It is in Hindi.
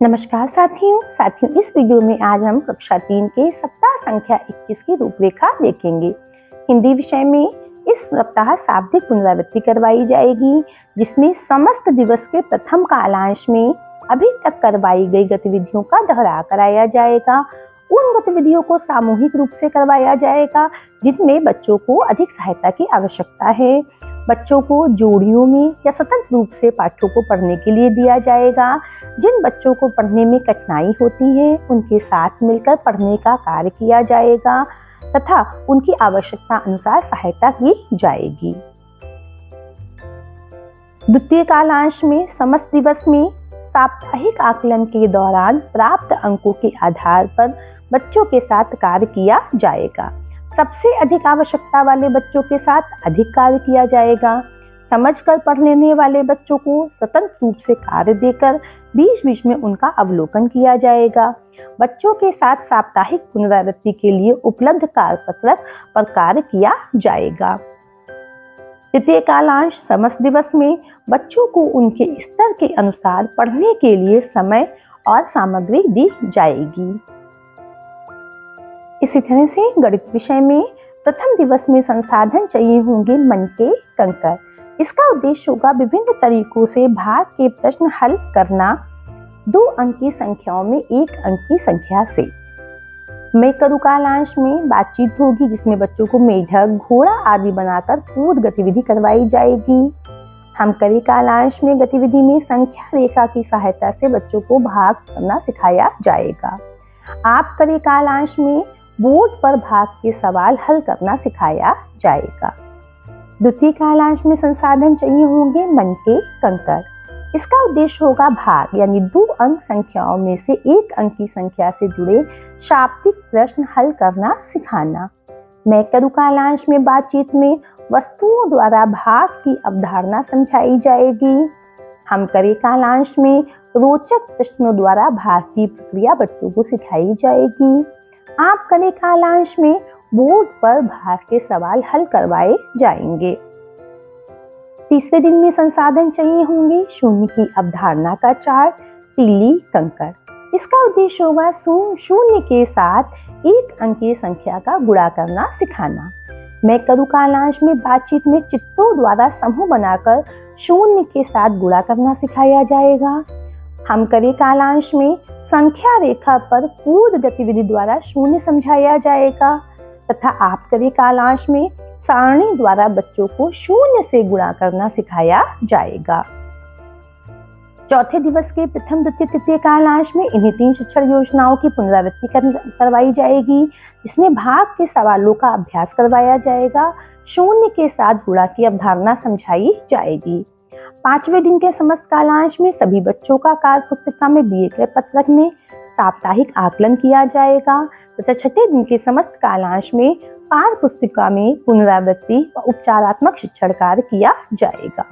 नमस्कार साथियों, इस वीडियो में आज हम कक्षा 3 के सप्ताह संख्या 21 की रूपरेखा देखेंगे। हिंदी विषय में इस सप्ताह शाब्दिक पुनरावृत्ति करवाई जाएगी, जिसमें समस्त दिवस के प्रथम कालांश में अभी तक करवाई गई गतिविधियों का दोहरा कराया जाएगा। उन गतिविधियों को सामूहिक रूप से करवाया जाएगा जिनमें बच्चों को अधिक सहायता की आवश्यकता है। बच्चों को जोड़ियों में या स्वतंत्र रूप से पाठों को पढ़ने के लिए दिया जाएगा। जिन बच्चों को पढ़ने में कठिनाई होती है उनके साथ मिलकर पढ़ने का कार्य किया जाएगा तथा उनकी आवश्यकता अनुसार सहायता की जाएगी। द्वितीय कालांश में समस्त दिवस में साप्ताहिक आकलन के दौरान प्राप्त अंकों के आधार पर बच्चों के साथ कार्य किया जाएगा। सबसे अधिक आवश्यकता वाले बच्चों के साथ अधिक कार्य किया जाएगा। समझकर पढ़ लेने वाले बच्चों को स्वतंत्र रूप से कार्य देकर बीच बीच में उनका अवलोकन किया जाएगा। बच्चों के साथ साप्ताहिक पुनरावृत्ति के लिए उपलब्ध कार्यपत्रक पर कार्य किया जाएगा। तृतीय कालांश समस्त दिवस में बच्चों को उनके स्तर के अनुसार पढ़ने के लिए समय और सामग्री दी जाएगी। इसी तरह से गणित विषय में प्रथम दिवस में संसाधन चाहिए होंगे मन के कंकर। इसका उद्देश्य होगा विभिन्न तरीकों से भाग के प्रश्न हल करना 2 अंक की संख्याओं में 1 अंक की संख्या से। मैं करूँ कालांश में बातचीत होगी जिसमें बच्चों को मेढक, घोड़ा आदि बनाकर पूर्व गतिविधि करवाई जाएगी। हम करें कालांश में गतिविधि में संख्या रेखा की सहायता से बच्चों को भाग करना सिखाया जाएगा। आप करें कालांश में बोर्ड पर भाग के सवाल हल करना सिखाया जाएगा। द्वितीय कालांश में संसाधन चाहिए होंगे मन के कंकर। इसका उद्देश्य होगा भाग यानी 2 अंक संख्याओं में से 1 अंक की संख्या से जुड़े शाब्दिक प्रश्न हल करना सिखाना। मैं करूँ कालांश में बातचीत में वस्तुओं द्वारा भाग की अवधारणा समझाई जाएगी। हम करें कालांश में रोचक प्रश्नों द्वारा भाग की प्रक्रिया बच्चों को सिखाई जाएगी। आप करें कालांश में बोर्ड पर भाग के सवाल हल करवाए जाएंगे। तीसरे दिन में संसाधन चाहिए होंगे शून्य की अवधारणा का चार्ट, तीली कंकर। इसका उद्देश्य होगा शून्य के साथ 1 अंकीय संख्या का गुणा करना सिखाना। मैं करूँ कालांश में बातचीत में चित्रों द्वारा समूह बनाकर शून्य के साथ गुणा करना सिखाया जाएगा। हम करें कालांश में संख्या रेखा पर पूर्व गतिविधि द्वारा शून्य समझाया जाएगा तथा आप करें कालांश में सारणी द्वारा बच्चों को शून्य से गुणा करना सिखाया जाएगा। चौथे दिवस के प्रथम, द्वितीय, तृतीय कालांश में इन्हीं 3 शिक्षण योजनाओं की पुनरावृत्ति करवाई जाएगी, जिसमें भाग के सवालों का अभ्यास करवाया जाएगा। शून्य के साथ गुणा की अवधारणा समझाई जाएगी। 5वें दिन के समस्त कालांश में सभी बच्चों का कार्य पुस्तिका में दिए गए पत्रक में साप्ताहिक आकलन किया जाएगा तथा 6ठे दिन के समस्त कालांश में कार्य पुस्तिका में पुनरावृत्ति व उपचारात्मक शिक्षण कार्य किया जाएगा।